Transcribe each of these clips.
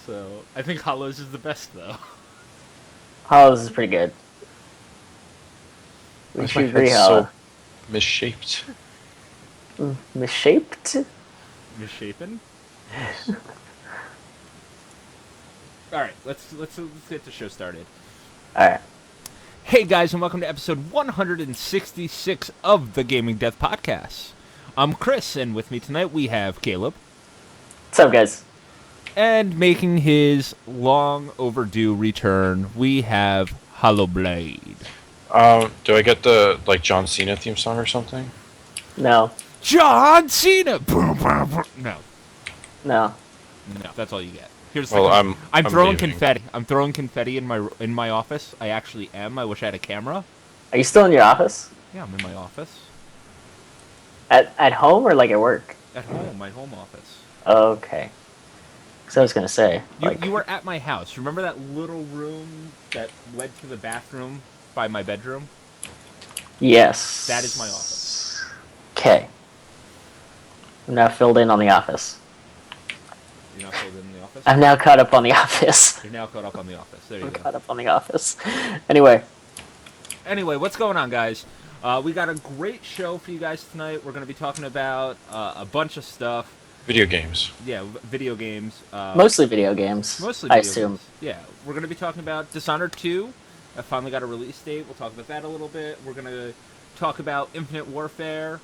So I think Hollows is the best though. Hollows is pretty good. Why Would is my you head agree, so Hollow? misshaped? Misshaped? Misshapen. Yes. All right, let's get the show started. Alright. Hey guys, and welcome to episode 166 of the Gaming Death Podcast. I'm Chris, and with me tonight we have Caleb. What's up, guys? And making his long overdue return, we have Hollow Blade. Do I get the John Cena theme song or something? No. John Cena. No, No. that's all you get. Here's Well, the I'm throwing leaving. confetti. I'm throwing confetti in my office. I actually am. I wish I had a camera. Are you still in your office? Yeah, I'm in my office. At home or like at work? At home, my home office. Okay. So I was gonna say, You were at my house. Remember that little room that led to the bathroom by my bedroom? yes. That is my office. Okay. I'm now filled in on the office. You're not filled in the office? I'm now caught up on the office. You're now caught up on the office. There you I'm go. caught up on the office. Anyway. Anyway, what's going on, guys? We got a great show for you guys tonight. We're going to be talking about a bunch of stuff. Video games. Yeah, video games. Mostly video games. Mostly I video assume. games. Yeah, we're going to be talking about Dishonored 2. I finally got a release date. We'll talk about that a little bit. We're going to talk about Infinite Warfare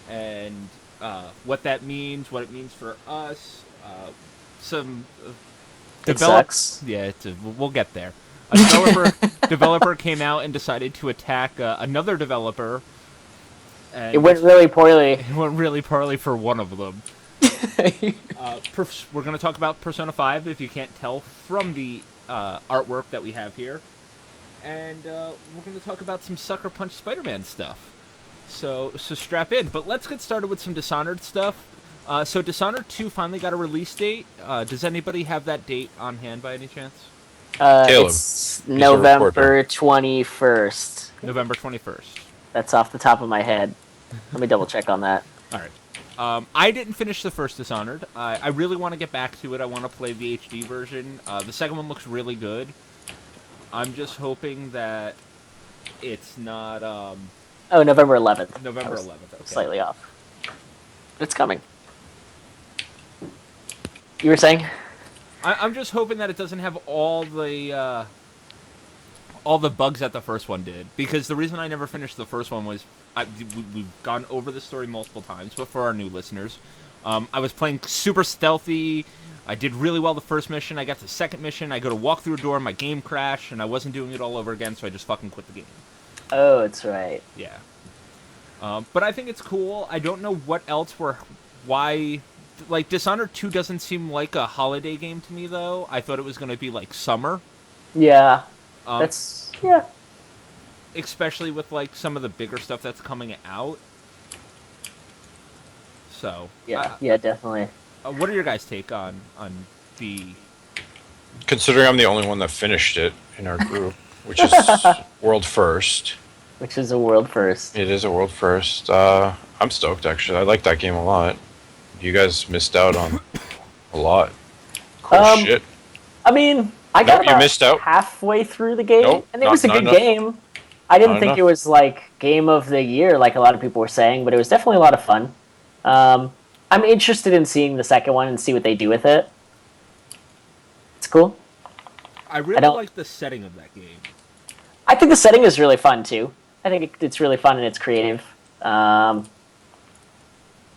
and what that means, what it means for us. Some It sucks. Yeah, we'll get there. A developer came out and decided to attack another developer. And It went really poorly. It went really poorly for one of them. We're going to talk about Persona 5, if you can't tell from the artwork that we have here. And we're going to talk about some Sucker Punch Spider-Man stuff. So strap in. But let's get started with some Dishonored stuff. So Dishonored 2 finally got a release date. Does anybody have that date on hand by any chance? Caleb, It's a November reporter. 21st. November 21st. That's off the top of my head. Let me double check on that. All right. I didn't finish the first Dishonored. I really want to get back to it. I want to play the HD version. The second one looks really good. I'm just hoping that it's not Oh, November 11th. November I was 11th. Okay. Slightly off. But it's coming. You were saying? I'm just hoping that it doesn't have all the bugs that the first one did. Because the reason I never finished the first one was we've gone over the story multiple times, but for our new listeners, I was playing super stealthy. I did really well the first mission. I got to the second mission. I go to walk through a door, my game crashed, and I wasn't doing it all over again, so I just fucking quit the game. Oh, that's right. Yeah. But I think it's cool. I don't know what else why. Like, Dishonored 2 doesn't seem like a holiday game to me, though. I thought it was going to be, like, summer. Yeah. Yeah. Especially with, like, some of the bigger stuff that's coming out. So. Yeah, yeah, definitely. What are your guys' take on the... Considering I'm the only one that finished it in our group, which is world first. Which is a world first. It is a world first. I'm stoked, actually. I like that game a lot. You guys missed out on a lot. Cool shit. I mean, I got Nope, you about missed out. halfway through the game, Nope, and it was a not good enough. game. I didn't Not think enough. it was, like, game of the year, like a lot of people were saying, but it was definitely a lot of fun. I'm interested in seeing the second one and see what they do with it. It's cool. I really don't- like the setting of that game. I think the setting is really fun, too. I think it's really fun and it's creative. Yeah,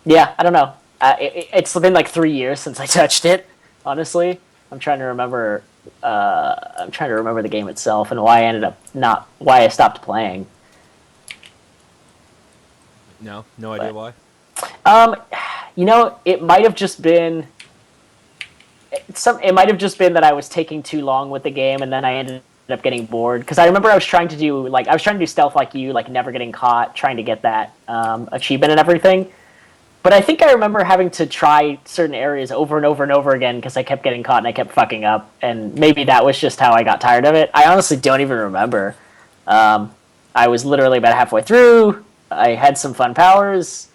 I don't know. It's been like 3 years since I touched it, honestly. I'm trying to remember the game itself and why I stopped playing. No idea why. It might have just been that I was taking too long with the game, and then I ended up getting bored. Because I remember I was trying to do stealth like you, like never getting caught, trying to get that achievement and everything. But I think I remember having to try certain areas over and over and over again because I kept getting caught and I kept fucking up. And maybe that was just how I got tired of it. I honestly don't even remember. I was literally about halfway through. I had some fun powers.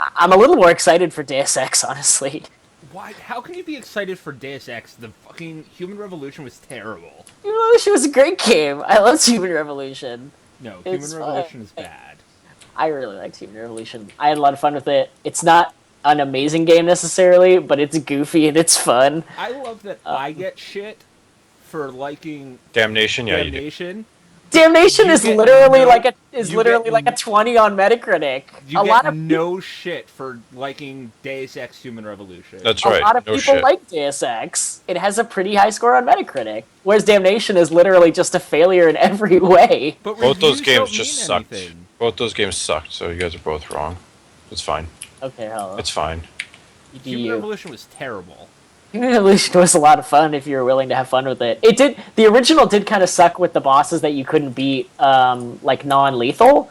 I'm a little more excited for Deus Ex, honestly. Why? How can you be excited for Deus Ex? The fucking Human Revolution was terrible. Human Revolution was a great game. I loved Human Revolution. No, It's Human Revolution is bad. I really liked Human Revolution. I had a lot of fun with it. It's not an amazing game necessarily, but it's goofy and it's fun. I love that I get shit for liking Damnation, yeah, you do. Damnation. Damnation You is get literally no- like a you get like a 20 on Metacritic. You a get lot of no shit for liking Deus Ex Human Revolution. That's a right. lot of no people shit. like Deus Ex. It has a pretty high score on Metacritic, whereas Damnation is literally just a failure in every way. But Both those reviews games don't just mean sucked. anything. Both those games sucked, so you guys are both wrong. It's fine. Okay, hello. It's fine. Human Revolution was terrible. Human Revolution was a lot of fun if you were willing to have fun with it. It did. The original did kind of suck with the bosses that you couldn't beat, like non-lethal.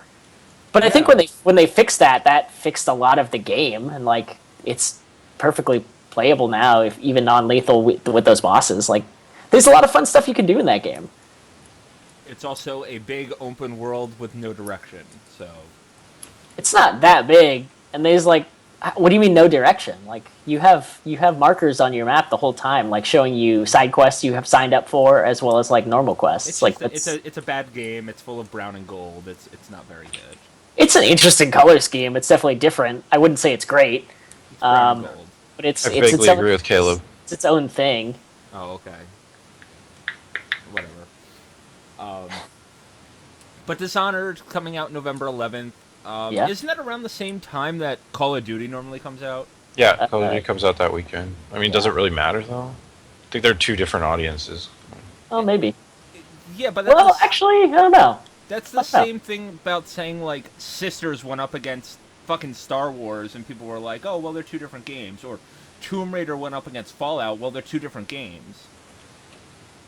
But I think when they fixed that, that fixed a lot of the game, and like it's perfectly playable now, if even non-lethal with those bosses. Like, there's a lot of fun stuff you can do in that game. It's also a big open world with no direction, so... It's not that big, and there's like, what do you mean no direction? Like you have markers on your map the whole time, like showing you side quests you have signed up for, as well as like normal quests. It's like just it's a bad game. It's full of brown and gold. It's not very good. it's an interesting color scheme. It's definitely different. I wouldn't say it's great, It's brown and gold. but it's I it's vaguely its own, agree with Caleb. It's its own thing. Oh, okay. Whatever. But Dishonored coming out November 11th. Yeah. Isn't that around the same time that Call of Duty normally comes out? Yeah, Call of Duty comes out that weekend. I mean, does it really matter, though? I think they're two different audiences. Oh, maybe. Yeah, but that's Well, actually, I don't know. that's the I don't know. same thing about saying, like, Sisters went up against fucking Star Wars, and people were like, oh, well, they're two different games. Or Tomb Raider went up against Fallout, well, they're two different games.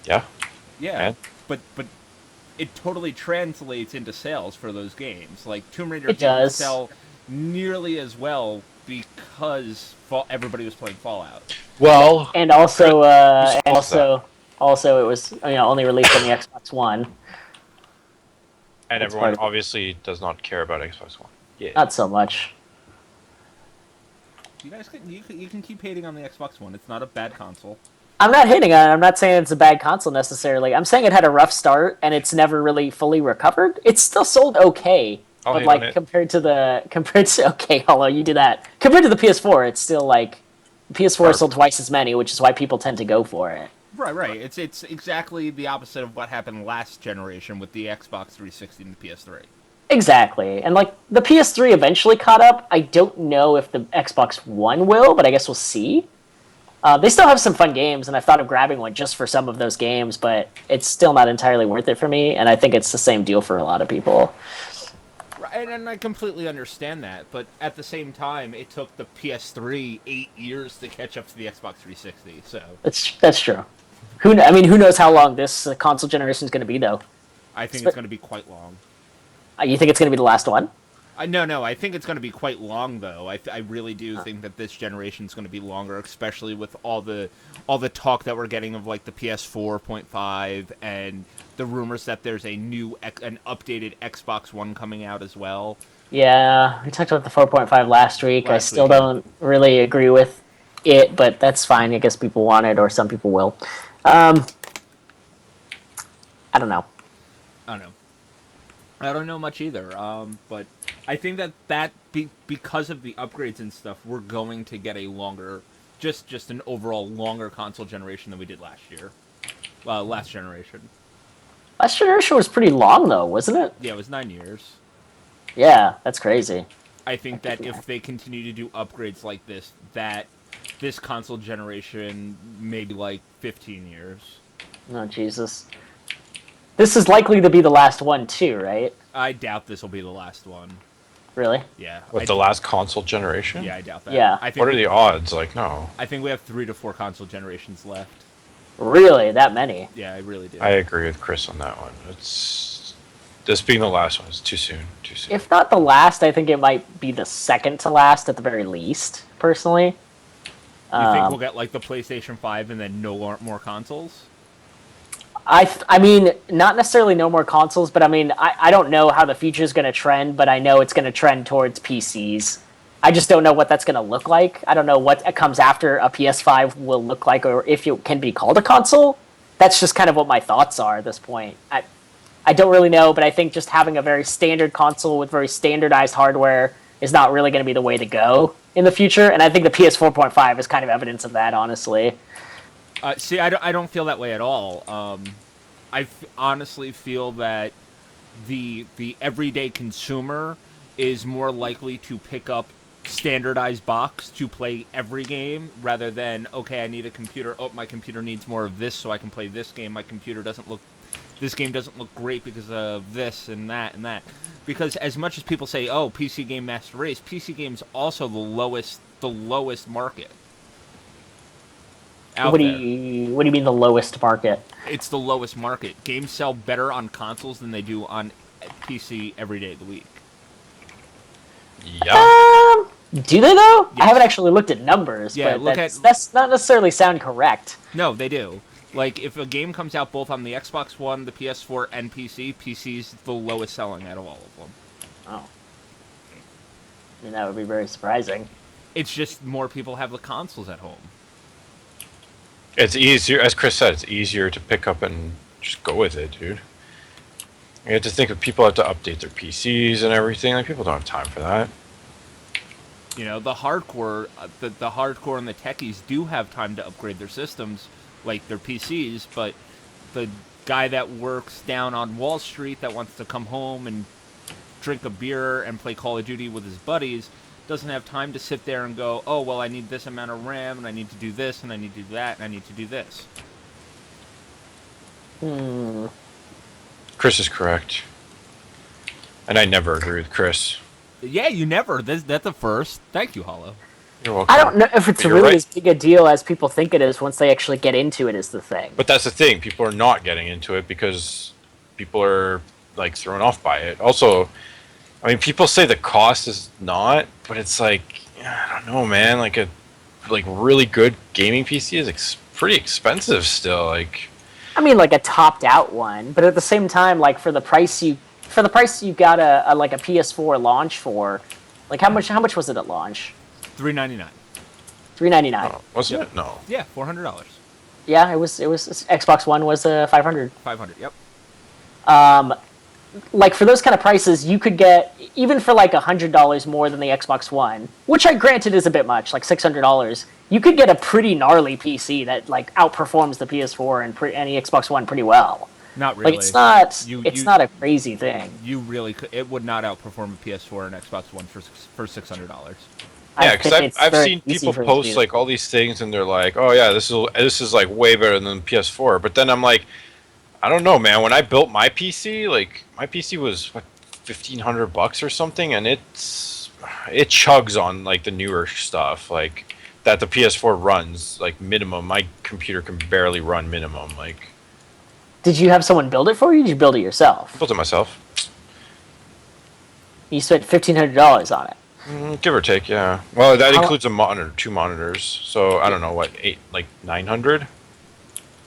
Yeah. Yeah, And? but it totally translates into sales for those games. Like, Tomb Raider It didn't does. sell nearly as well because everybody was playing Fallout. Well, And also, Who's fault also, it was only released on the Xbox One. and That's everyone part of it. obviously does not care about Xbox One. Yeah. Not so much. You guys you can keep hating on the Xbox One. It's not a bad console. I'm not hating on it. I'm not saying it's a bad console necessarily. I'm saying it had a rough start and it's never really fully recovered. It's still sold okay, I'll but hate like on it. compared to okay, hello, you do that. Compared to the PS4, it's still like PS4 sold twice as many, which is why people tend to go for it. Right. It's exactly the opposite of what happened last generation with the Xbox 360 and the PS3. Exactly, and like the PS3 eventually caught up. I don't know if the Xbox One will, but I guess we'll see. They still have some fun games, and I thought of grabbing one just for some of those games, but it's still not entirely worth it for me, and I think it's the same deal for a lot of people. Right, and I completely understand that, but at the same time, it took the PS3 8 years to catch up to the Xbox 360. So That's true. Who knows how long this console generation is going to be, though? I think it's going to be quite long. You think it's going to be the last one? No, I think it's going to be quite long, though. I really do think that this generation is going to be longer, especially with all the talk that we're getting of like the PS4.5 and the rumors that there's an updated Xbox One coming out as well. Yeah, we talked about the 4.5 last week. I still week, yeah. don't really agree with it, but that's fine. I guess people want it, or some people will. I don't know. I don't know much either, but I think because of the upgrades and stuff, we're going to get a longer, just an overall longer console generation than we did last year. Last generation. Last generation was pretty long, though, wasn't it? Yeah, it was 9 years. Yeah, that's crazy. I think that if they continue to do upgrades like this, that this console generation may be like 15 years. Oh, Jesus. This is likely to be the last one, too, right? I doubt this will be the last one. Really? Yeah. With the last console generation? Yeah, I doubt that. Yeah. I think What are the odds? Like, no. I think we have 3 to 4 console generations left. Really? That many? Yeah, I really do. I agree with Chris on that one. This being the last one is too soon. Too soon. If not the last, I think it might be the second to last at the very least, personally. You think we'll get like the PlayStation 5 and then no more consoles? I mean, not necessarily no more consoles, but I mean, I don't know how the future is going to trend, but I know it's going to trend towards PCs. I just don't know what that's going to look like. I don't know what comes after a PS5 will look like, or if it can be called a console. That's just kind of what my thoughts are at this point. I don't really know, but I think just having a very standard console with very standardized hardware is not really going to be the way to go in the future. And I think the PS4.5 is kind of evidence of that, honestly. See, I don't feel that way at all. Honestly feel that the everyday consumer is more likely to pick up standardized box to play every game rather than, okay, I need a computer. Oh, my computer needs more of this so I can play this game. This game doesn't look great because of this and that and that. Because as much as people say, oh, PC game master race, PC game's also the lowest market. What do you mean the lowest market? It's the lowest market. Games sell better on consoles than they do on PC every day of the week. Yeah. Do they though? Yes. I haven't actually looked at numbers, Yeah, but that's not necessarily sound correct. No, they do. Like, if a game comes out both on the Xbox One, the PS4, and PC's the lowest selling out of all of them. Oh. I mean, that would be very surprising. It's just more people have the consoles at home. It's easier, as Chris said, it's easier to pick up and just go with it, dude. You have to think of people have to update their PCs and everything. Like, people don't have time for that. You know, the hardcore and the techies do have time to upgrade their systems, like their PCs, but the guy that works down on Wall Street that wants to come home and drink a beer and play Call of Duty with his buddies doesn't have time to sit there and go, oh, well, I need this amount of RAM, and I need to do this, and I need to do that, and I need to do this. Chris is correct. And I never agree with Chris. Yeah, you never. That's a first. Thank you, Hollow. You're welcome. I don't know if it's You're really right. as big a deal as people think it is once they actually get into it, is the thing. But that's the thing. People are not getting into it because people are, like, thrown off by it. Also, I mean, people say the cost is not, but it's like, I don't know, man. Like, a really good gaming PC is pretty expensive still. Like, I mean, like a topped out one, but at the same time, like for the price you got a like a PS4 launch for, like how much was it at launch? $399. $399. oh, wasn't it? No. Yeah, $400. Yeah, it was Xbox One was $500. $500. Yep. Like for those kind of prices, you could get even for like $100 more than the Xbox One, which I granted is a bit much, like $600. You could get a pretty gnarly PC that like outperforms the PS4 and the Xbox One pretty well. Not really. Like it's not a crazy thing. You really could. It would not outperform a PS4 and Xbox One for $600. Yeah, because I've seen people post like all these things, and they're like, "Oh yeah, this is like way better than PS4." But then I'm like, I don't know, man. When I built my PC, like my PC was what, $1,500 or something, and it chugs on like the newer stuff, like that the PS4 runs like minimum. My computer can barely run minimum. Like, did you have someone build it for you? Or did you build it yourself? I built it myself. You spent $1,500 on it. Give or take, yeah. Well, that includes a monitor, 2 monitors. So I don't know what, 900.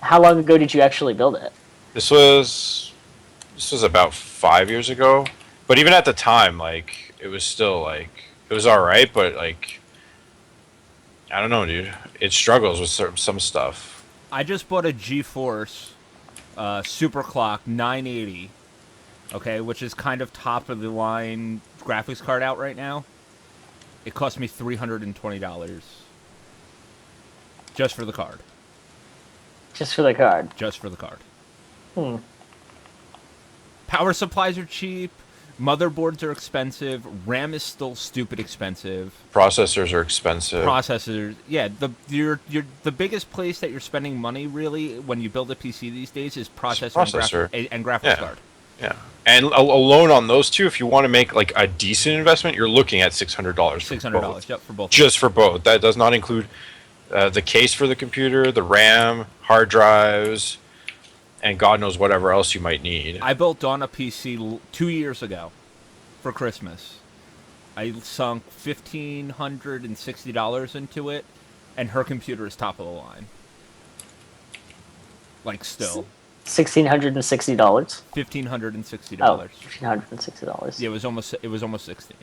How long ago did you actually build it? This was about 5 years ago. But even at the time, like it was still like it was all right. But like I don't know, dude. It struggles with some stuff. I just bought a GeForce Superclock 980. Okay, which is kind of top of the line graphics card out right now. It cost me $320 just for the card. Just for the card. Just for the card. Power supplies are cheap. Motherboards are expensive. RAM is still stupid expensive. Processors are expensive. Processors, yeah. The biggest place that you're spending money really when you build a PC these days is processor. And graphics card. Yeah, and alone on those two, if you want to make like a decent investment, you're looking at $600. $600, yep, for both. Just for both. That does not include the case for the computer, the RAM, hard drives, and God knows whatever else you might need. I built on a PC 2 years ago for Christmas. I sunk $1,560 into it, and her computer is top of the line. Like still. $1,660. $1,560. Oh, $1,560. Yeah, it was almost 16.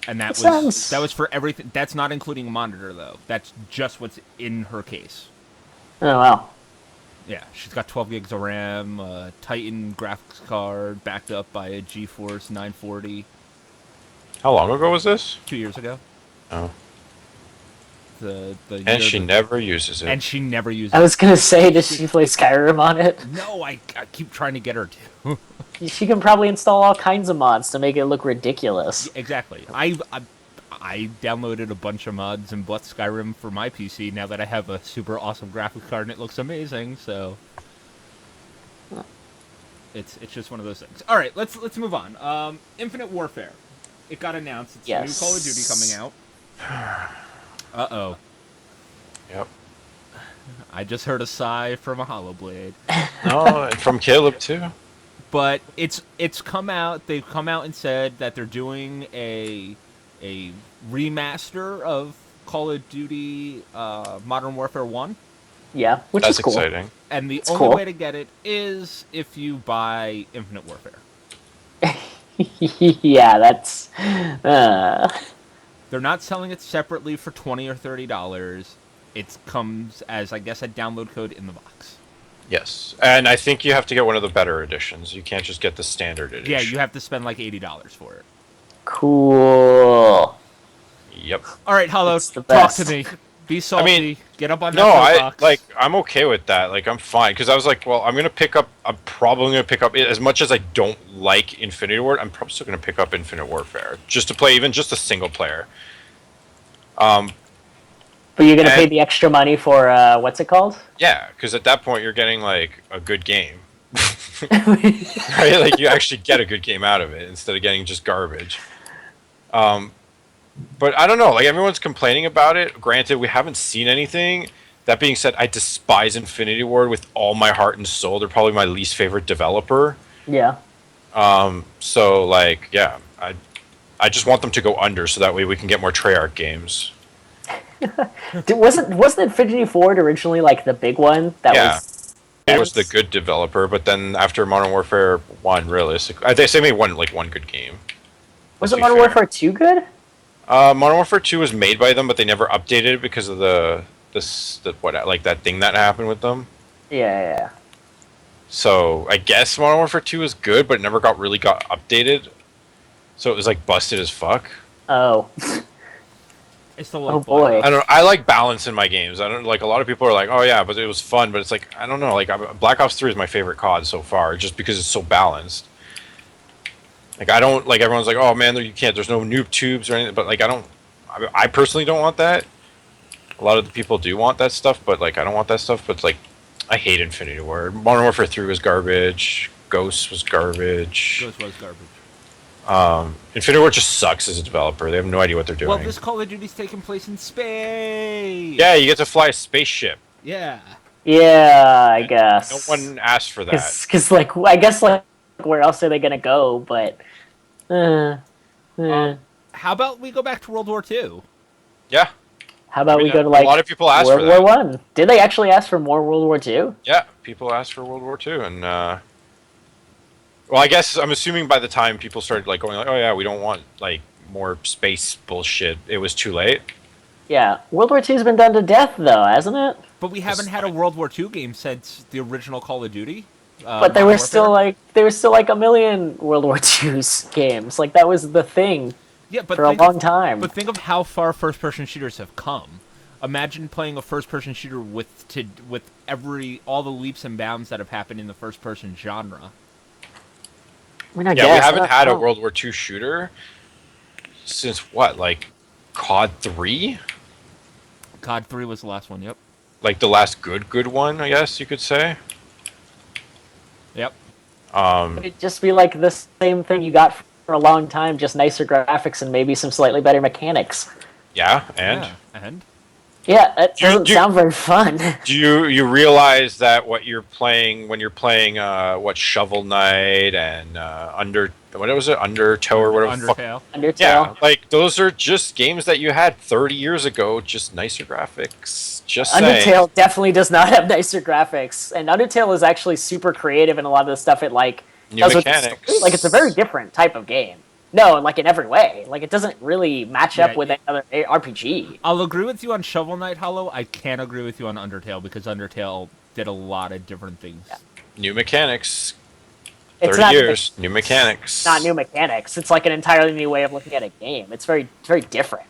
And that was for everything. That's not including a monitor though. That's just what's in her case. Oh wow. Yeah, she's got 12 gigs of RAM, Titan graphics card, backed up by a GeForce 940. How long ago was this? 2 years ago. Oh. And she never uses it. And she never uses it. I was gonna say, does she play Skyrim on it? No, I keep trying to get her to. She can probably install all kinds of mods to make it look ridiculous. Exactly. I downloaded a bunch of mods and bought Skyrim for my PC now that I have a super awesome graphics card and it looks amazing, so it's just one of those things. All right, let's move on. Infinite Warfare. It got announced. It's a new Call of Duty coming out. Uh-oh. Yep. I just heard a sigh from a Hollow Blade. No, from Caleb too. But it's come out. They've come out and said that they're doing a remaster of Call of Duty Modern Warfare 1. Yeah, which That's is cool. Exciting. And the only way to get it is if you buy Infinite Warfare. Yeah, that's... They're not selling it separately for $20 or $30. It comes as, I guess, a download code in the box. Yes, and I think you have to get one of the better editions. You can't just get the standard edition. Yeah, you have to spend like $80 for it. Cool. Yep. All right, Hollow, talk to me. Be salty. Get up on that box. I'm okay with that. Like, I'm fine. Because I was like, well, I'm probably going to pick up, as much as I don't like Infinity Ward, I'm probably still going to pick up Infinite Warfare. Just to play even just a single player. But you're going to pay the extra money for, what's it called? Yeah, because at that point, you're getting, like, a good game. Right? Like, you actually get a good game out of it, instead of getting just garbage. But I don't know, like, everyone's complaining about it. Granted, we haven't seen anything. That being said, I despise Infinity Ward with all my heart and soul. They're probably my least favorite developer. Yeah. So, like, yeah, I just want them to go under so that way we can get more Treyarch games. Wasn't Infite War originally, like, the big one? It was the good developer, but then after Modern Warfare 1, realistically... They made one good game. Was it Modern Warfare 2 good? Modern Warfare 2 was made by them, but they never updated it because of that thing that happened with them. Yeah. So I guess Modern Warfare 2 is good, but it never got updated. So it was like busted as fuck. Oh. It's the boy. I like balance in my games. I don't like a lot of people are like, oh yeah, but it was fun. But it's like I don't know. Like Black Ops 3 is my favorite COD so far, just because it's so balanced. Like, I don't, like, everyone's like, oh, man, there's no noob tubes or anything, but, like, I personally don't want that. A lot of the people do want that stuff, but, like, I don't want that stuff, but, like, I hate Infinity War. Modern Warfare 3 was garbage. Ghost was garbage. Infinity War just sucks as a developer. They have no idea what they're doing. Well, this Call of Duty's taking place in space! Yeah, you get to fly a spaceship. Yeah. Yeah, I guess. No one asked for that. Because, like, I guess, like, where else are they gonna go? But how about we go back to World War II? Yeah. How about we go to, like, a lot of people asked for that. World War One? Did they actually ask for more World War II? Yeah, people asked for World War II, and well, I guess I'm assuming by the time people started like going like, oh yeah, we don't want like more space bullshit, it was too late. Yeah, World War II's been done to death though, hasn't it? But we haven't had a World War II game since the original Call of Duty. But there were still like a million World War II's games. Like that was the thing. Yeah, but for a long time. But think of how far first-person shooters have come. Imagine playing a first-person shooter with all the leaps and bounds that have happened in the first-person genre. I mean, we haven't had a World War II shooter since what, like COD 3? COD 3 was the last one. Yep. Like the last good one, I guess you could say. Yep. It'd just be like the same thing you got for a long time, just nicer graphics and maybe some slightly better mechanics. Yeah, Yeah, that doesn't sound very fun. Do you realize that what you're playing when you're playing Shovel Knight and what was it, Undertow or whatever? Undertale. Yeah, like those are just games that you had 30 years ago, just nicer graphics. Just Undertale definitely does not have nicer graphics, and Undertale is actually super creative in a lot of the stuff it like new mechanics. Like it's a very different type of game. No, like in every way. Like it doesn't really match up with any other RPG. I'll agree with you on Shovel Knight Hollow. I can't agree with you on Undertale because Undertale did a lot of different things. Yeah. New mechanics. 30 years, new mechanics. Not new mechanics. It's like an entirely new way of looking at a game. It's very different.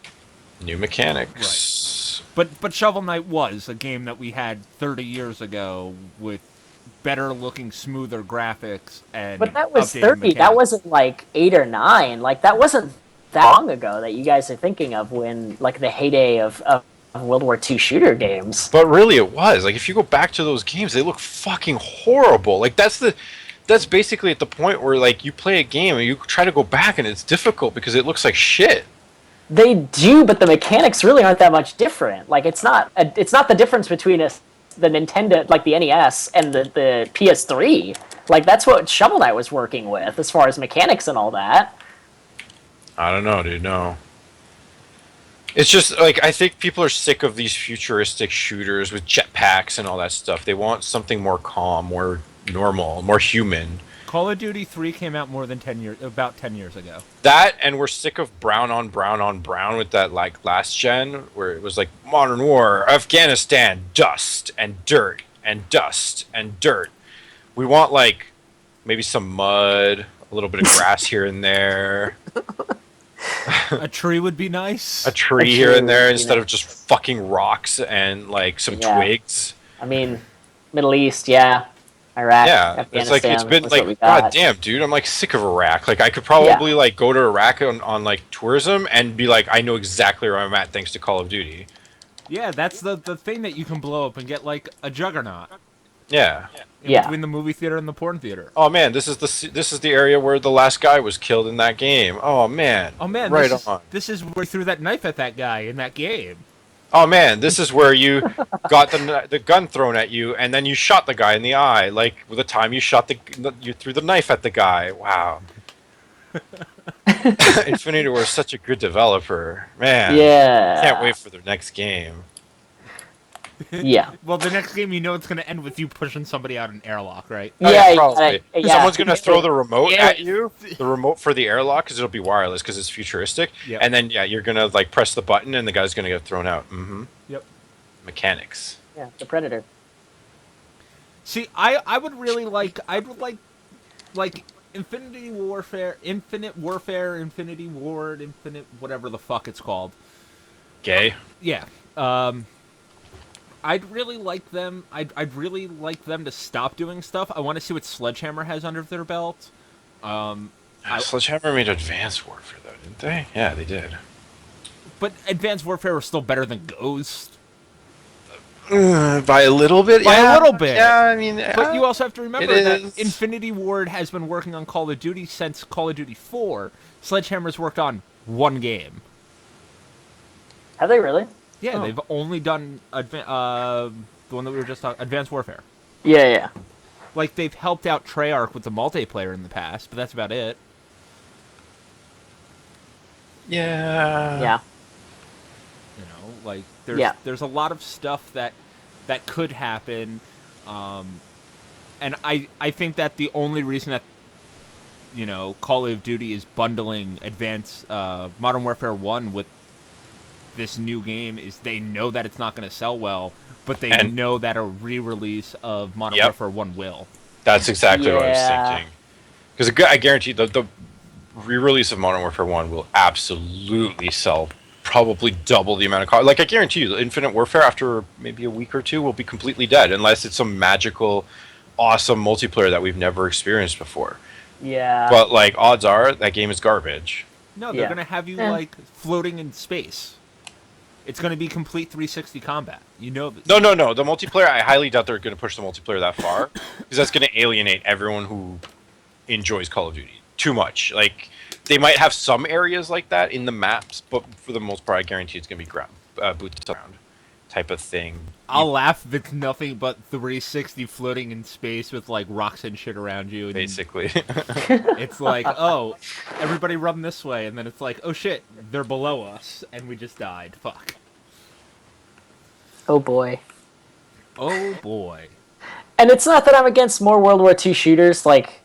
New mechanics. Right. But Shovel Knight was a game that we had 30 years ago with better looking, smoother graphics and. But that was 30. Mechanics. That wasn't like 8 or 9. Like that wasn't that long ago that you guys are thinking of when like the heyday of World War II shooter games. But really, it was like if you go back to those games, they look fucking horrible. Like that's basically at the point where like you play a game and you try to go back and it's difficult because it looks like shit. They do, but the mechanics really aren't that much different. Like it's not the difference between the Nintendo, like the NES and the PS3. Like that's what Shovel Knight was working with as far as mechanics and all that. I don't know, dude. No. It's just like I think people are sick of these futuristic shooters with jetpacks and all that stuff. They want something more calm, more normal, more human. Call of Duty 3 came out about 10 years ago. That, and we're sick of brown on brown on brown with that like last gen where it was like Modern War, Afghanistan, dust and dirt and dust and dirt. We want like maybe some mud, a little bit of grass here and there. A tree would be nice. A tree here and there instead of just fucking rocks and like some twigs. I mean, Middle East, Iraq, Afghanistan. It's like it's been like god damn, dude. I'm like sick of Iraq. Like I could probably like go to Iraq on like tourism and be like, I know exactly where I'm at thanks to Call of Duty. Yeah, that's the thing that you can blow up and get like a juggernaut. Yeah. Between the movie theater and the porn theater. Oh man, this is the area where the last guy was killed in that game. Oh man. Right on. This is where you threw that knife at that guy in that game. Oh man, this is where you got the gun thrown at you and then you shot the guy in the eye. Like the time you you threw the knife at the guy. Wow. Infite War is such a good developer, man. Yeah. Can't wait for their next game. Yeah. Well, the next game, it's going to end with you pushing somebody out an airlock, right? Yeah, probably. Someone's going to throw the remote at you, the remote for the airlock, because it'll be wireless, because it's futuristic. Yep. And then, you're going to like press the button, and the guy's going to get thrown out. Mm-hmm. Yep. Mechanics. Yeah, the Predator. See, I would really like, Infinite Warfare, Infinite Ward, Infinite whatever the fuck it's called. Gay? Yeah. I'd really like them. I'd really like them to stop doing stuff. I want to see what Sledgehammer has under their belt. Sledgehammer made Advanced Warfare, though, didn't they? Yeah, they did. But Advanced Warfare was still better than Ghost. By a little bit? By a little bit. Yeah, I mean... But you also have to remember that Infinity Ward has been working on Call of Duty since Call of Duty 4. Sledgehammer's worked on one game. Have they really? Yeah, they've only done the one that we were just talking, Advanced Warfare. Yeah. Like, they've helped out Treyarch with the multiplayer in the past, but that's about it. Yeah. Yeah. Like, there's a lot of stuff that could happen, and I think that the only reason that, Call of Duty is bundling Modern Warfare 1 with this new game is they know that it's not going to sell well, but they know that a re-release of Modern Warfare 1 will. That's exactly what I was thinking. Because I guarantee the re-release of Modern Warfare 1 will absolutely sell probably double the amount of copies. Like, I guarantee you, Infinite Warfare, after maybe a week or two, will be completely dead, unless it's some magical, awesome multiplayer that we've never experienced before. Yeah. But, like, odds are that game is garbage. No, they're going to have you, like, floating in space. It's going to be complete 360 combat. No. The multiplayer, I highly doubt they're going to push the multiplayer that far, because that's going to alienate everyone who enjoys Call of Duty too much. Like, they might have some areas like that in the maps, but for the most part, I guarantee it's going to be boots around type of thing. I'll laugh if it's nothing but 360 floating in space with, like, rocks and shit around you. And basically. It's like, oh, everybody run this way, and then it's like, oh shit, they're below us, and we just died. Fuck. Oh boy. Oh boy. And it's not that I'm against more World War II shooters. Like,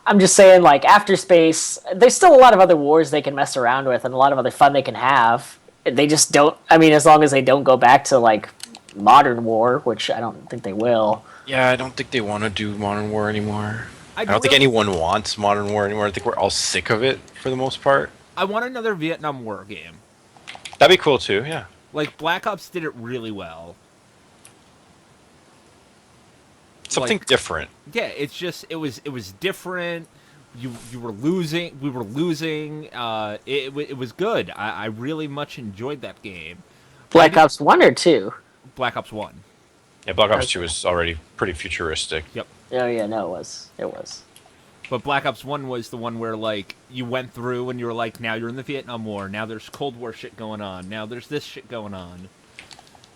I'm just saying, like, after Space, there's still a lot of other wars they can mess around with and a lot of other fun they can have. They just don't. I mean, as long as they don't go back to like modern war, which I don't think they will. Yeah, I don't think they want to do modern war anymore. I don't think really, anyone wants modern war anymore. I think we're all sick of it for the most part. I want another Vietnam War game. That'd be cool too. Yeah. Like Black Ops did it really well. Something like, different. Yeah, it's just it was different. You were losing. We were losing. It was good. I really much enjoyed that game. Black Ops 1 or 2? Black Ops 1. Yeah, Black Ops 2 is already pretty futuristic. Yep. Oh yeah, no, it was. It was. But Black Ops 1 was the one where, like, you went through and you were like, now you're in the Vietnam War, now there's Cold War shit going on, now there's this shit going on.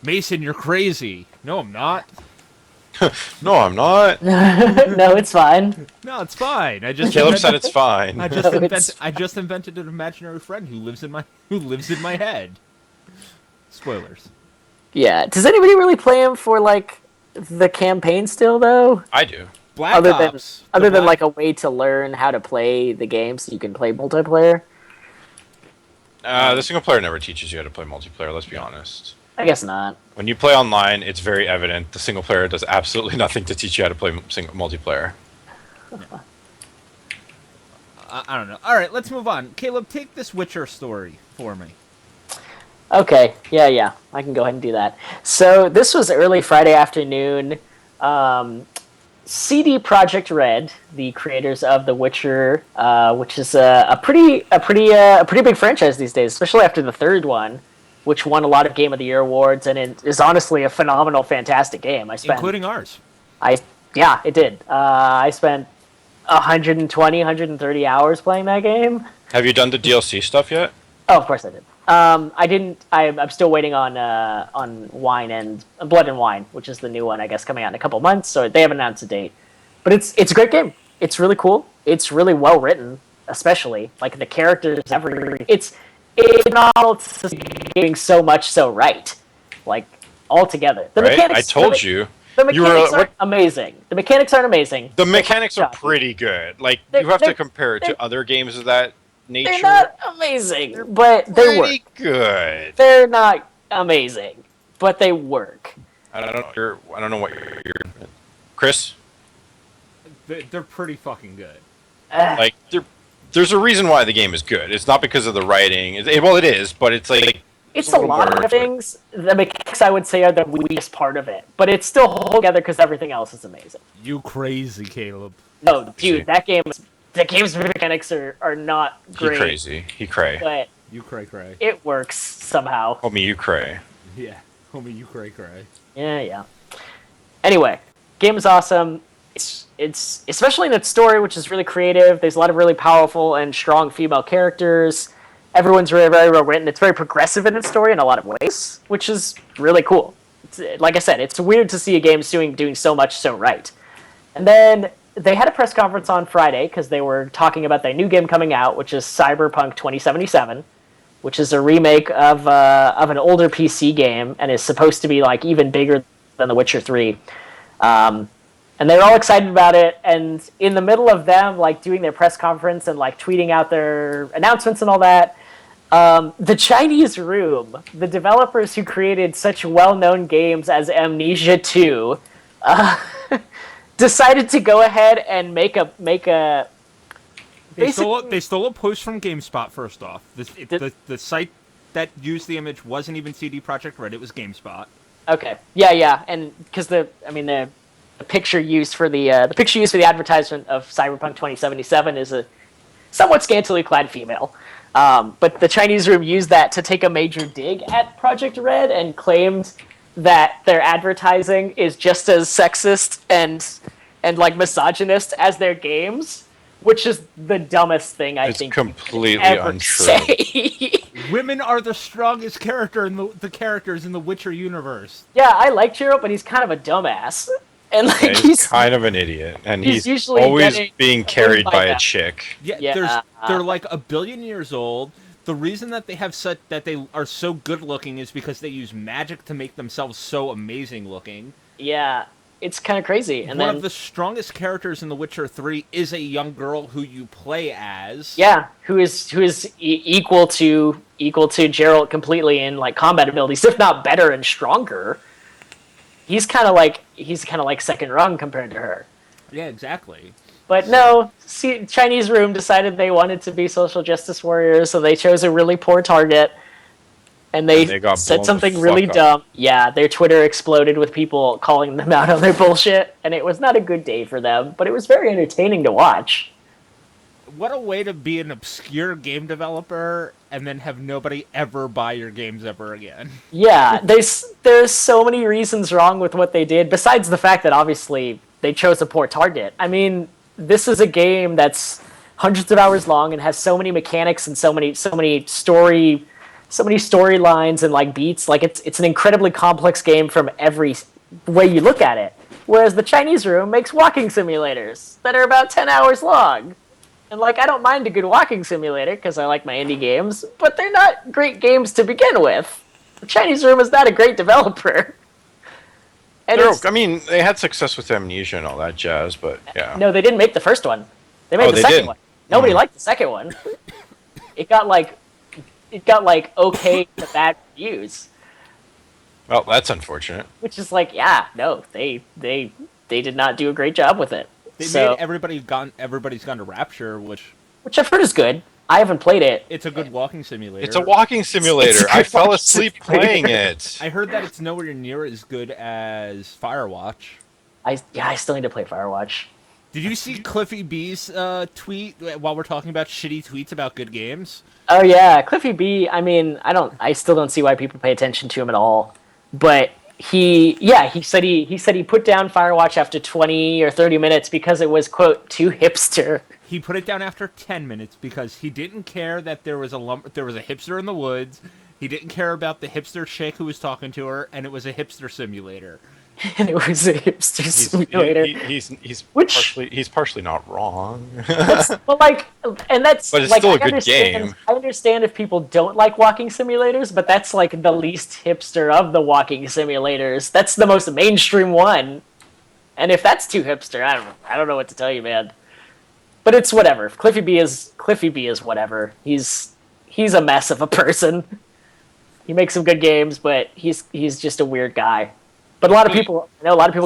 Mason, you're crazy. No, I'm not. No, I'm not. No, it's fine. No, it's fine. Caleb said it's fine. I just invented an imaginary friend who lives in my head. Spoilers. Yeah. Does anybody really play him for, like, the campaign still, though? I do. Black Ops. Other than like a way to learn how to play the game so you can play multiplayer? The single player never teaches you how to play multiplayer, let's be honest. I guess not. When you play online, it's very evident the single player does absolutely nothing to teach you how to play multiplayer. Yeah. I don't know. All right, let's move on. Caleb, take this Witcher story for me. Okay, yeah, I can go ahead and do that. So this was early Friday afternoon. CD Projekt Red, the creators of The Witcher, which is a pretty big franchise these days, especially after the third one, which won a lot of Game of the Year awards, and it is honestly a phenomenal, fantastic game. Including ours. Yeah, it did. I spent 120, 130 hours playing that game. Have you done the DLC stuff yet? Oh, of course I did. I didn't. I'm still waiting on Wine and Blood and Wine, which is the new one, I guess, coming out in a couple months. So they haven't announced a date, but it's a great game. It's really cool. It's really well written, especially like the characters. It's phenomenal to see doing so much so right, like all together. The mechanics. I told you. The mechanics aren't amazing. The mechanics aren't amazing. The mechanics are pretty good. Like you have to compare it to other games of that nature. They're not amazing, but they work. Pretty good. They're not amazing, but they work. I don't know what you're Chris? They're pretty fucking good. Like there's a reason why the game is good. It's not because of the writing. Well, it is, but it's like it's a lot of things. The mechanics, I would say, are the weakest part of it, but it's still whole together because everything else is amazing. You crazy, Caleb? No, dude, the game's mechanics are not great. He crazy. He cray. But you cray. It works somehow. Homie, you cray. Yeah, homie, you cray. Yeah. Anyway, game is awesome. It's especially in its story, which is really creative. There's a lot of really powerful and strong female characters. Everyone's very, very well written. It's very progressive in its story in a lot of ways, which is really cool. Like I said, it's weird to see a game doing so much so right. And then they had a press conference on Friday because they were talking about their new game coming out, which is Cyberpunk 2077, which is a remake of an older PC game and is supposed to be like even bigger than The Witcher 3. And they're all excited about it. And in the middle of them like doing their press conference and like tweeting out their announcements and all that, the Chinese Room, the developers who created such well-known games as Amnesia 2, decided to go ahead and make a. They stole a post from GameSpot. First off, the site that used the image wasn't even CD Projekt Red; it was GameSpot. Okay, yeah, and because the picture used for the advertisement of Cyberpunk 2077 is a somewhat scantily clad female. But the Chinese Room used that to take a major dig at Project Red and claimed that their advertising is just as sexist and like misogynist as their games, which is the dumbest thing I think completely ever untrue. Say. Women are the strongest characters in the Witcher universe. Yeah, I like Chiro, but he's kind of a dumbass. And like yeah, he's kind of an idiot, and he's usually always being carried by a chick. Yeah, they're like a billion years old. The reason that they are so good looking is because they use magic to make themselves so amazing looking. Yeah, It's kind of crazy. And one of the strongest characters in The Witcher 3 is a young girl who you play as. Yeah, who is equal to Geralt completely in like combat abilities, if not better and stronger. He's kind of like second rung compared to her. Yeah, exactly. But no, Chinese Room decided they wanted to be social justice warriors, so they chose a really poor target. And they said something really dumb. Yeah, their Twitter exploded with people calling them out on their bullshit, and it was not a good day for them, but it was very entertaining to watch. What a way to be an obscure game developer and then have nobody ever buy your games ever again. Yeah, there's so many reasons wrong with what they did, besides the fact that obviously they chose a poor target. I mean, this is a game that's hundreds of hours long and has so many mechanics and so many storylines and like beats. Like it's an incredibly complex game from every way you look at it. Whereas the Chinese Room makes walking simulators that are about 10 hours long. And like I don't mind a good walking simulator because I like my indie games, but they're not great games to begin with. The Chinese Room is not a great developer. And I mean, they had success with Amnesia and all that jazz, but yeah. No, they didn't make the first one. They made the second one. Nobody liked the second one. It got like okay to bad reviews. Well, that's unfortunate. Which is like, yeah, no, they did not do a great job with it. They made Everybody's Gone to Rapture, which I've heard is good. I haven't played it. It's a good walking simulator. It's a walking simulator. I fell asleep playing it. I heard that it's nowhere near as good as Firewatch. I still need to play Firewatch. Did you see Cliffy B's tweet while we're talking about shitty tweets about good games? Oh yeah, Cliffy B. I mean, I still don't see why people pay attention to him at all. But he said he put down Firewatch after 20 or 30 minutes because it was quote too hipster. He put it down after 10 minutes because he didn't care that there was a hipster in the woods. He didn't care about the hipster chick who was talking to her, and it was a hipster simulator. And it was a hipster simulator. He's partially not wrong. but it's like, still a good game. I understand if people don't like walking simulators, but that's like the least hipster of the walking simulators. That's the most mainstream one. And if that's too hipster, I don't know what to tell you, man. But it's whatever. Cliffy B is whatever. He's a mess of a person. He makes some good games, but he's just a weird guy. But a lot of people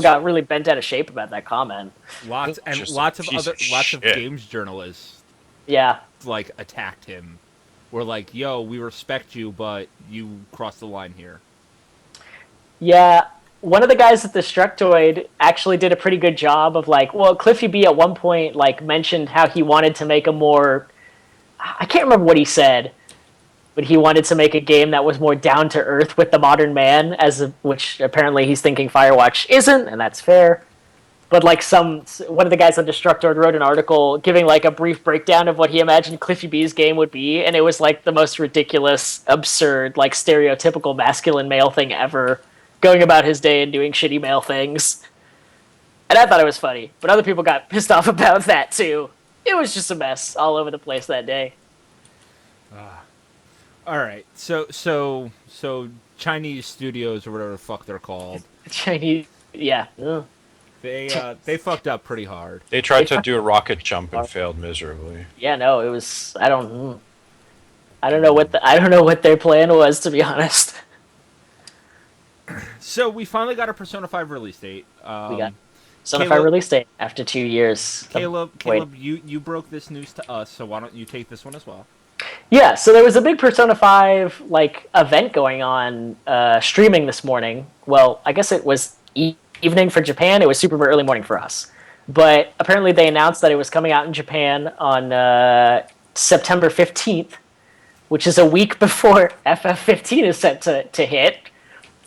got really bent out of shape about that comment. Lots of games journalists, like attacked him. Were like, "Yo, we respect you, but you crossed the line here." Yeah, one of the guys at the Destructoid actually did a pretty good job of like, well, Cliffy B at one point like mentioned how he wanted to make a more, I can't remember what he said, but he wanted to make a game that was more down to earth with the modern man, which apparently he's thinking Firewatch isn't, and that's fair. But like one of the guys on Destructoid wrote an article giving like a brief breakdown of what he imagined Cliffy B's game would be, and it was like the most ridiculous, absurd, like stereotypical masculine male thing ever, going about his day and doing shitty male things. And I thought it was funny, but other people got pissed off about that too. It was just a mess all over the place that day. All right, so Chinese studios or whatever the fuck they're called. Chinese, yeah. Ugh. They fucked up pretty hard. They tried to do a rocket jump and failed miserably. Yeah, no, it was. I don't know what their plan was, to be honest. So we finally got a Persona 5 release date. We got Persona 5 release date after 2 years. Caleb, you broke this news to us, so why don't you take this one as well? Yeah, so there was a big Persona 5 event going on streaming this morning. Well, I guess it was evening for Japan. It was super early morning for us. But apparently they announced that it was coming out in Japan on September 15th, which is a week before FF15 is set to hit,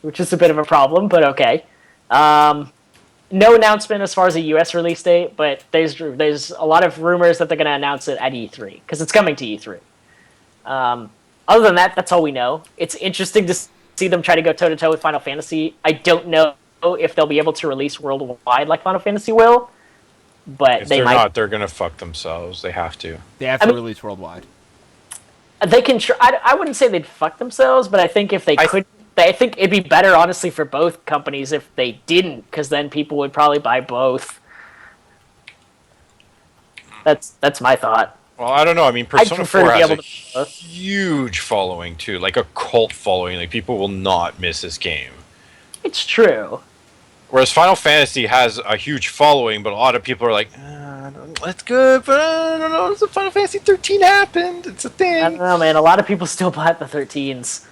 which is a bit of a problem, but okay. No announcement as far as a US release date, but there's a lot of rumors that they're going to announce it at E3, because it's coming to E3. Other than that, that's all we know. It's interesting to see them try to go toe-to-toe with Final Fantasy. I don't know if they'll be able to release worldwide like Final Fantasy will, but if they they're might. not, they're going to fuck themselves. They have to. They have to release worldwide. They can. I wouldn't say they'd fuck themselves, but I think if they couldn't I think it'd be better, honestly, for both companies if they didn't, because then people would probably buy both. That's my thought. Well, I don't know. I mean, I'd Persona prefer 4 to be has able a to both. huge following too, like a cult following. Like people will not miss this game. It's true. Whereas Final Fantasy has a huge following, but a lot of people are like, "That's good, but I don't know. The Final Fantasy 13 happened. It's a thing." I don't know, man. A lot of people still buy the 13s.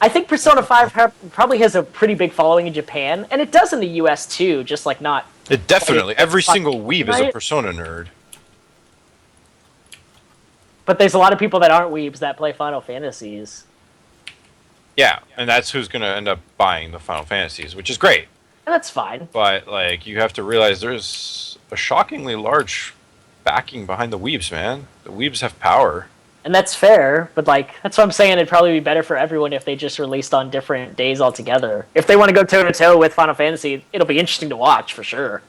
I think Persona 5 probably has a pretty big following in Japan, and it does in the US too, just like not. It definitely. Every single weeb is a Persona nerd. But there's a lot of people that aren't weebs that play Final Fantasies. Yeah, and that's who's going to end up buying the Final Fantasies, which is great. And that's fine. But like, you have to realize there's a shockingly large backing behind the weebs, man. The weebs have power. And that's fair, but like that's what I'm saying. It'd probably be better for everyone if they just released on different days altogether. If they want to go toe to toe with Final Fantasy, it'll be interesting to watch for sure.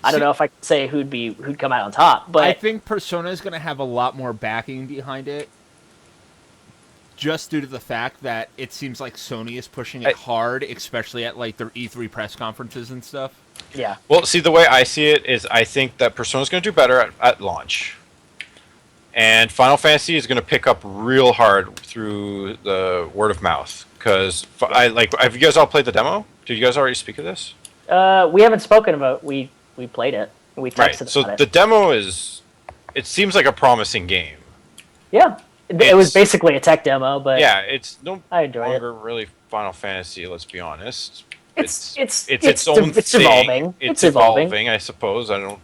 I don't know if I could say who'd come out on top, but I think Persona is going to have a lot more backing behind it, just due to the fact that it seems like Sony is pushing it hard, especially at like their E3 press conferences and stuff. Yeah. Well, see, the way I see it is, I think that Persona is going to do better at launch. And Final Fantasy is going to pick up real hard through the word of mouth. Because have you guys all played the demo? Did you guys already speak of this? We haven't spoken about. We played it. We texted So about it. the demo it seems like a promising game. Yeah, it was basically a tech demo, but yeah, it's I enjoyed longer really Final Fantasy. Let's be honest. It's its own it's thing. evolving. It's evolving, I suppose. I don't.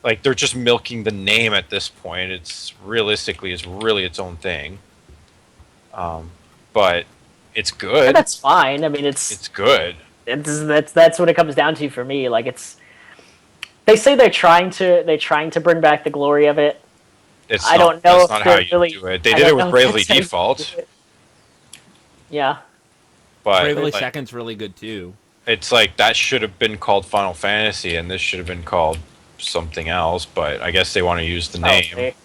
Like, they're just milking the name at this point. It's really its own thing. But it's good. And that's fine. I mean, it's good. That's what it comes down to for me. Like, they say they're trying to bring back the glory of it. I don't know. That's not how you do it. They did it with Bravely Default. Yeah. But Bravely Second's really good too. It's like that should have been called Final Fantasy, and this should have been called something else, but I guess they want to use the name. Okay.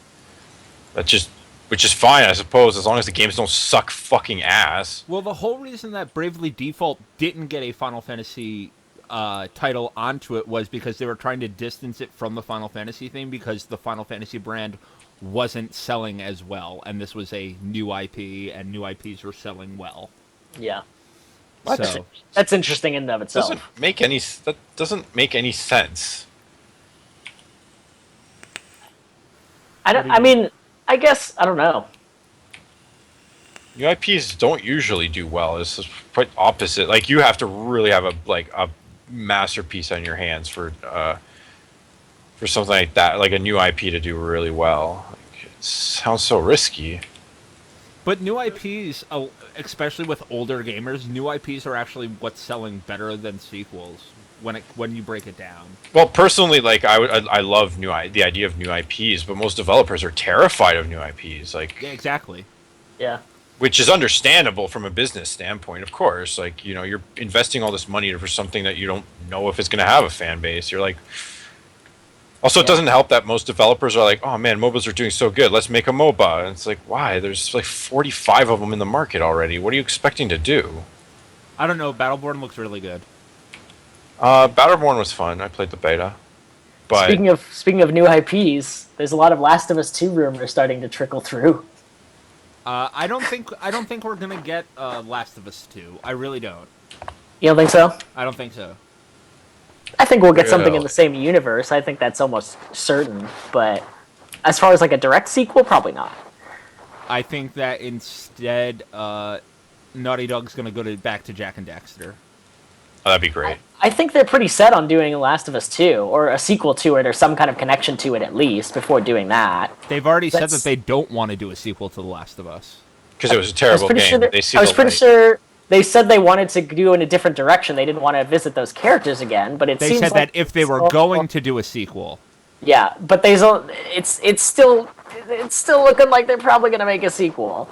Which is fine, I suppose, as long as the games don't suck fucking ass. Well, the whole reason that Bravely Default didn't get a Final Fantasy title onto it was because they were trying to distance it from the Final Fantasy thing, because the Final Fantasy brand wasn't selling as well, and this was a new IP, and new IPs were selling well. Yeah. So, that's interesting in and of itself. That doesn't make any sense. I mean, I guess I don't know. New IPs don't usually do well. It's quite opposite. Like, you have to really have a masterpiece on your hands for something like that, like a new IP to do really well. Like, it sounds so risky. But new IPs, especially with older gamers, new IPs are actually what's selling better than sequels when you break it down. Well, personally, like I love the idea of new IPs, but most developers are terrified of new IPs. Like, yeah, exactly. Yeah. Which is understandable from a business standpoint, of course. Like, you're investing all this money for something that you don't know if it's going to have a fan base. You're like. Also, it doesn't help that most developers are like, oh man, MOBAs are doing so good, let's make a MOBA. And it's like, why? There's like 45 of them in the market already. What are you expecting to do? I don't know. Battleborn looks really good. Battleborn was fun. I played the beta. But Speaking of new IPs, there's a lot of Last of Us 2 rumors starting to trickle through. I don't think we're gonna get Last of Us 2. I really don't. You don't think so? I don't think so. I think we'll get something in the same universe. I think that's almost certain. But as far as like a direct sequel, probably not. I think that instead, Naughty Dog's gonna go back to Jak and Daxter. Oh, that'd be great. I think they're pretty set on doing Last of Us 2, or a sequel to it, or some kind of connection to it at least, before doing that. They've already said that they don't want to do a sequel to The Last of Us. Because it was a terrible game. I was pretty sure they said they wanted to go in a different direction. They didn't want to visit those characters again, but they said that if they were going to do a sequel. Yeah, but it's still looking like they're probably going to make a sequel.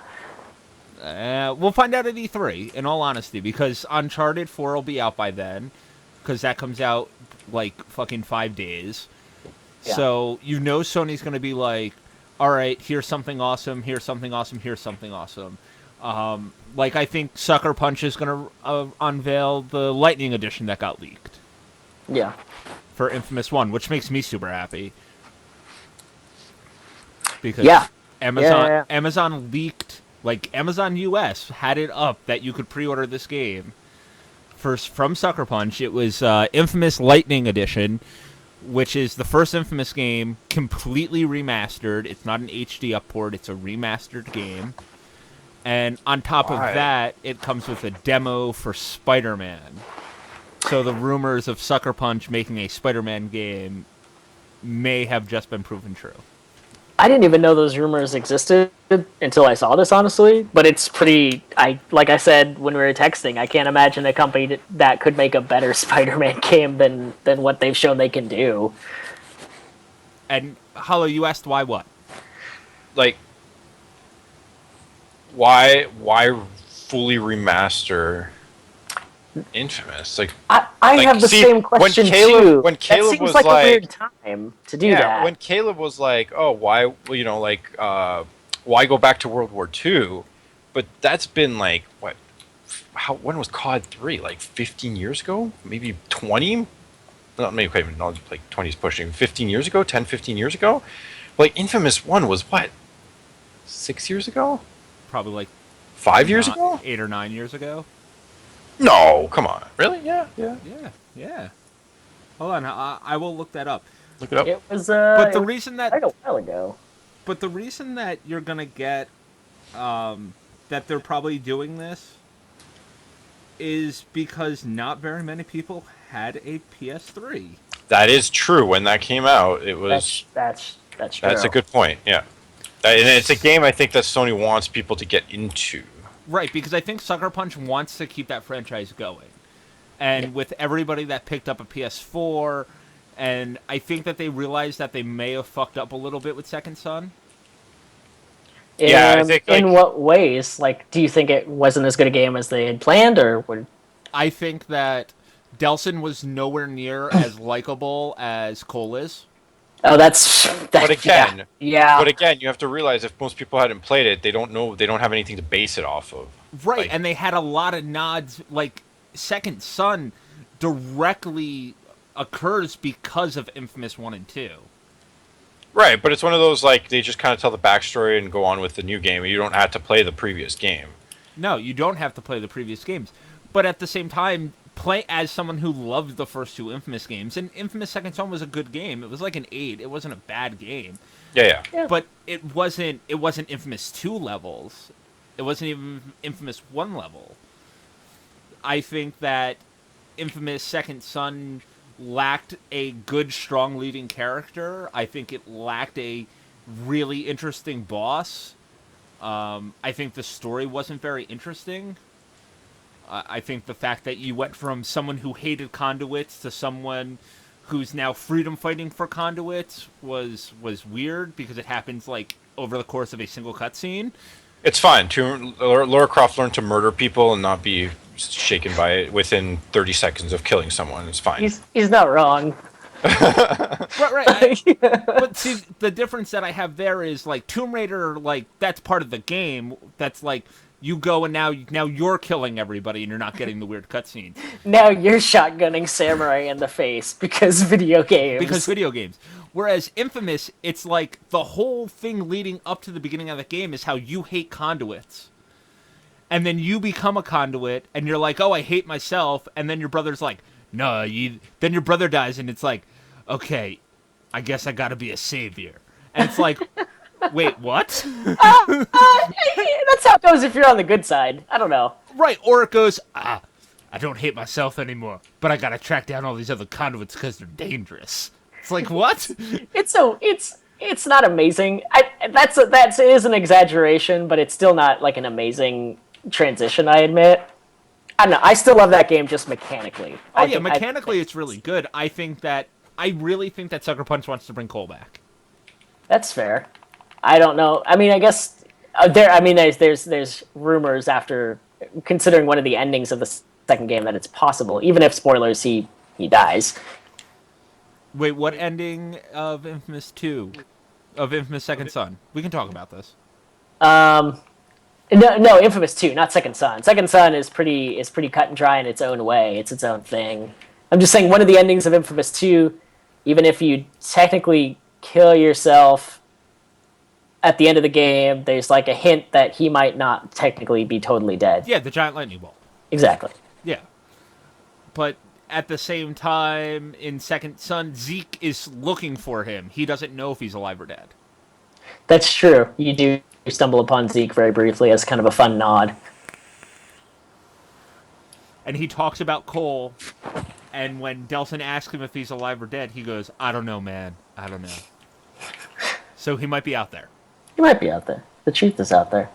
We'll find out at E3, in all honesty, because Uncharted 4 will be out by then, because that comes out like fucking 5 days. Yeah. So Sony's going to be like, all right, here's something awesome, here's something awesome, here's something awesome. Like, I think Sucker Punch is going to unveil the Lightning Edition that got leaked. Yeah. For Infamous 1, which makes me super happy. Because yeah. Amazon leaked, like, Amazon US had it up that you could pre-order this game. First, from Sucker Punch, it was Infamous Lightning Edition, which is the first Infamous game completely remastered. It's not an HD upport, it's a remastered game. And on top of that, it comes with a demo for Spider-Man. So the rumors of Sucker Punch making a Spider-Man game may have just been proven true. I didn't even know those rumors existed until I saw this, honestly. But it's pretty... like I said when we were texting, I can't imagine a company that could make a better Spider-Man game than what they've shown they can do. And, Hollow, you asked why what? Like... Why fully remaster Infamous? Like I have the same question too. When Caleb that seems was like a weird time to do that. When Caleb was like, "Oh, why? Why go back to World War II?" But that's been like what? When was COD 3? Like 15 years ago? Maybe 20? Not maybe even like 20 is pushing. 15 years ago? 10, 15 years ago? Like Infamous 1 was what? 6 years ago? Probably like 5 years ago? 8 or 9 years ago. No, come on. Really? Yeah. Hold on, I will look that up. Look it up. It was but the reason that quite a while ago. But the reason that you're gonna get that they're probably doing this is because not very many people had a PS3. That is true. When that came out, it was that's true. That's a good point. Yeah. And it's a game I think that Sony wants people to get into. Right, because I think Sucker Punch wants to keep that franchise going. And with everybody that picked up a PS4, and I think that they realized that they may have fucked up a little bit with Second Son. I think, in what ways? Like, do you think it wasn't as good a game as they had planned, or would... I think that Delsin was nowhere near as likable as Cole is. Oh, that's but again, yeah. But again, you have to realize if most people hadn't played it, they don't have anything to base it off of. Right, like, and they had a lot of nods. Like Second Son directly occurs because of Infamous 1 and 2. Right, but it's one of those like they just kind of tell the backstory and go on with the new game. And you don't have to play the previous game. No, you don't have to play the previous games, but at the same time, play as someone who loved the first two Infamous games, and Infamous Second Son was a good game. It was like an 8. It wasn't a bad game. Yeah. But it wasn't Infamous 2 levels. It wasn't even Infamous 1 level. I think that Infamous Second Son lacked a good, strong leading character. I think it lacked a really interesting boss. I think the story wasn't very interesting. I think the fact that you went from someone who hated conduits to someone who's now freedom fighting for conduits was weird because it happens like over the course of a single cutscene. It's fine. Lara Croft learned to murder people and not be shaken by it within 30 seconds of killing someone. It's fine. He's not wrong. Right. But see, the difference that I have there is like Tomb Raider, like that's part of the game. That's like you go and now you're killing everybody and you're not getting the weird cutscenes. Now you're shotgunning Samurai in the face because video games. Whereas Infamous, it's like the whole thing leading up to the beginning of the game is how you hate conduits. And then you become a conduit and you're like, oh, I hate myself. And then your brother's like, no, then your brother dies and it's like, okay, I guess I gotta be a savior. And it's like, wait, what? That's how it goes if you're on the good side. I don't know. Right, or it goes, I don't hate myself anymore, but I gotta track down all these other conduits because they're dangerous. It's like, what? It's not amazing. That is an exaggeration, but it's still not like an amazing transition, I admit. I don't know. I still love that game just mechanically. Mechanically it's really good. I really think that Sucker Punch wants to bring Cole back. That's fair. I don't know. I mean, I guess there's rumors after considering one of the endings of the second game that it's possible, even if spoilers, he dies. Wait, what ending of Infamous 2? Of Infamous Second Son? We can talk about this. No, Infamous 2, not Second Son. Second Son is pretty cut and dry in its own way. It's its own thing. I'm just saying one of the endings of Infamous 2, even if you technically kill yourself at the end of the game, there's like a hint that he might not technically be totally dead. Yeah, the giant lightning bolt. Exactly. Yeah. But at the same time, in Second Son, Zeke is looking for him. He doesn't know if he's alive or dead. That's true. You do stumble upon Zeke very briefly as kind of a fun nod. And he talks about Cole, and when Delson asks him if he's alive or dead, he goes, I don't know, man. I don't know. So he might be out there. He might be out there. The truth is out there.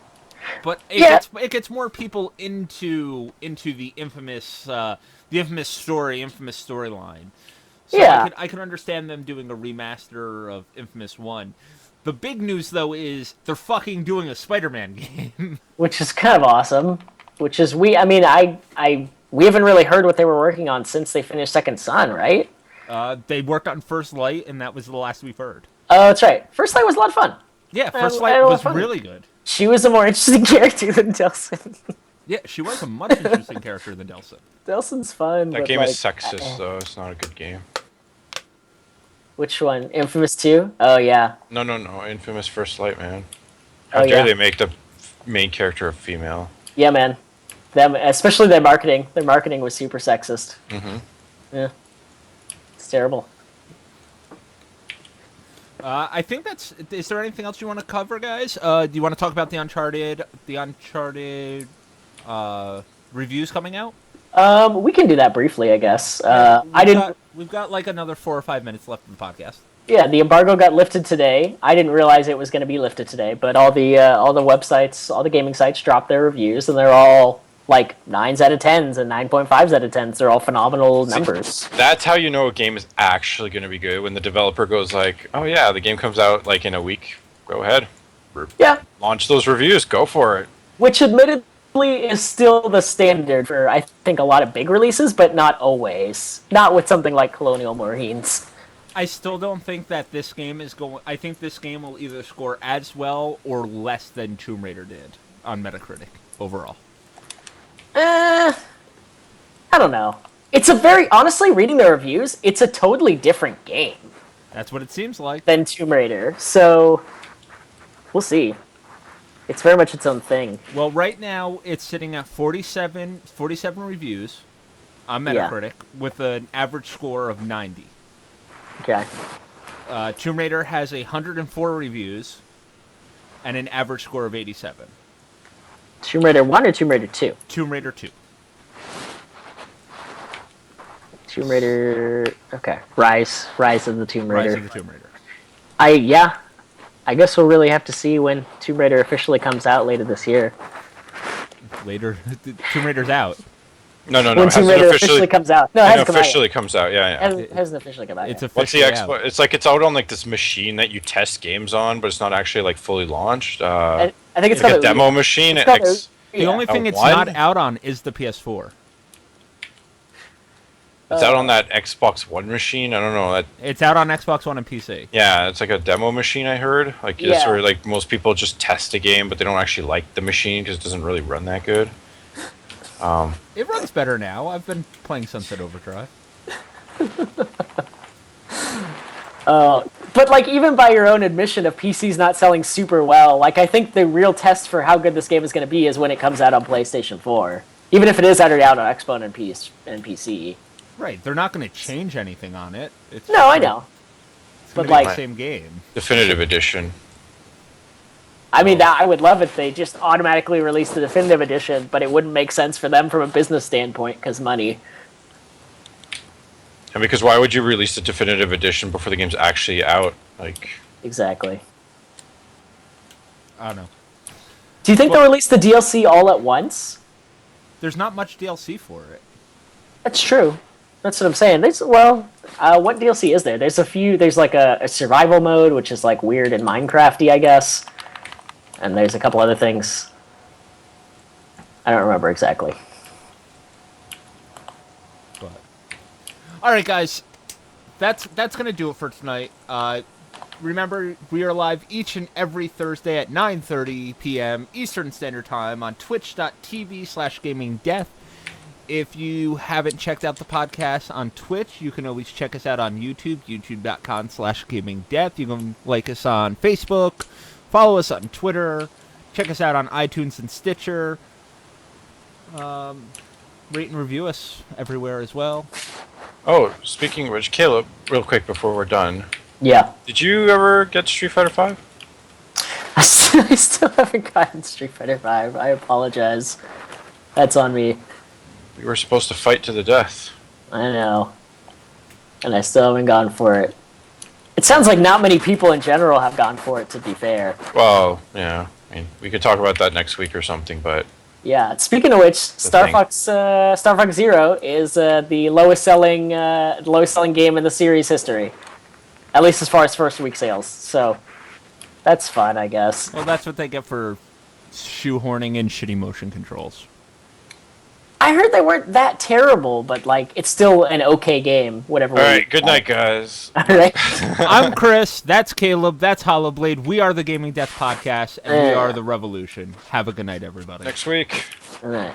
But it gets more people into the infamous storyline. So yeah. I can understand them doing a remaster of Infamous 1. The big news, though, is they're fucking doing a Spider-Man game. Which is kind of awesome. We haven't really heard what they were working on since they finished Second Son, right? They worked on First Light, and that was the last we've heard. Oh, that's right. First Light was a lot of fun. Yeah, First Light was really good. She was a more interesting character than Delson. Yeah, she was a much interesting character than Delson. Delson's fun. That game is sexist, though. It's not a good game. Which one? Infamous 2? Oh, yeah. No. Infamous First Light, man. How dare they make the main character a female? Yeah, man. Them, especially their marketing. Their marketing was super sexist. Mm-hmm. Yeah. It's terrible. I think that's... Is there anything else you want to cover, guys? Do you want to talk about the Uncharted reviews coming out? We can do that briefly, I guess. We've got like another 4 or 5 minutes left of the podcast. Yeah, the embargo got lifted today. I didn't realize it was going to be lifted today, but all the websites, all the gaming sites dropped their reviews, and they're all like 9s out of 10s and 9.5s out of 10s. They're all phenomenal numbers. That's how you know a game is actually going to be good, when the developer goes like, oh yeah, the game comes out like in a week. Go ahead. Yeah. Launch those reviews. Go for it. Which admittedly is still the standard for, I think, a lot of big releases, but not always. Not with something like Colonial Marines. I still don't think that this game is going... I think this game will either score as well or less than Tomb Raider did on Metacritic overall. I don't know. It's honestly, reading the reviews, it's a totally different game. That's what it seems like. Than Tomb Raider. So, we'll see. It's very much its own thing. Well, right now, it's sitting at 47 reviews on Metacritic with an average score of 90. Okay. Tomb Raider has 104 reviews and an average score of 87. Tomb Raider 1 or Tomb Raider 2? Tomb Raider 2. Tomb Raider... Okay. Rise of the Tomb Raider. Rise of the Tomb Raider. I guess we'll really have to see when Tomb Raider officially comes out later this year. Later? Tomb Raider's out. No. When Tomb Raider officially comes out. No, it hasn't officially comes out. Yeah. It hasn't officially come out It's yet. officially What's the out. It's like it's out on like this machine that you test games on, but it's not actually like fully launched. I think it's like called a demo machine. The only thing it's not out on is the PS4. It's out on that Xbox One machine. I don't know. It's out on Xbox One and PC. Yeah, it's like a demo machine. I heard. Like it's where like most people just test a game, but they don't actually like the machine because it doesn't really run that good. It runs better now. I've been playing Sunset Overdrive. But like even by your own admission of PC's not selling super well, like I think the real test for how good this game is going to be is when it comes out on PlayStation 4. Even if it is already out on Xbox and PC. Right, they're not going to change anything on it. I know. But like the same game. Definitive Edition. I mean, I would love if they just automatically released the Definitive Edition, but it wouldn't make sense for them from a business standpoint because money. And because why would you release the Definitive Edition before the game's actually out? Exactly. I don't know. Do you think they'll release the DLC all at once? There's not much DLC for it. That's true. That's what I'm saying. What DLC is there? There's a few. There's like a survival mode, which is like weird and Minecrafty, I guess. And there's a couple other things. I don't remember exactly. But all right, guys, that's gonna do it for tonight. remember, we are live each and every Thursday at 9:30 p.m. Eastern Standard Time on twitch.tv/gamingdeath. If you haven't checked out the podcast on Twitch, you can always check us out on YouTube, youtube.com/gamingdeath. You can like us on Facebook, follow us on Twitter, check us out on iTunes and Stitcher. Rate and review us everywhere as well. Oh, speaking of which, Caleb, real quick before we're done. Yeah. Did you ever get Street Fighter V? I still haven't gotten Street Fighter V. I apologize. That's on me. We were supposed to fight to the death. I know. And I still haven't gone for it. It sounds like not many people in general have gone for it, to be fair. Well, yeah. I mean, we could talk about that next week or something, but... Yeah. Speaking of which, Star Fox Zero is the lowest selling game in the series history, at least as far as first week sales. So that's fine, I guess. Well, that's what they get for shoehorning in shitty motion controls. I heard they weren't that terrible, but like it's still an okay game. Whatever. All right. Good night, guys. All right. I'm Chris. That's Caleb. That's Hollowblade. We are the Gaming Death Podcast, and we are the Revolution. Have a good night, everybody. Next week. All right.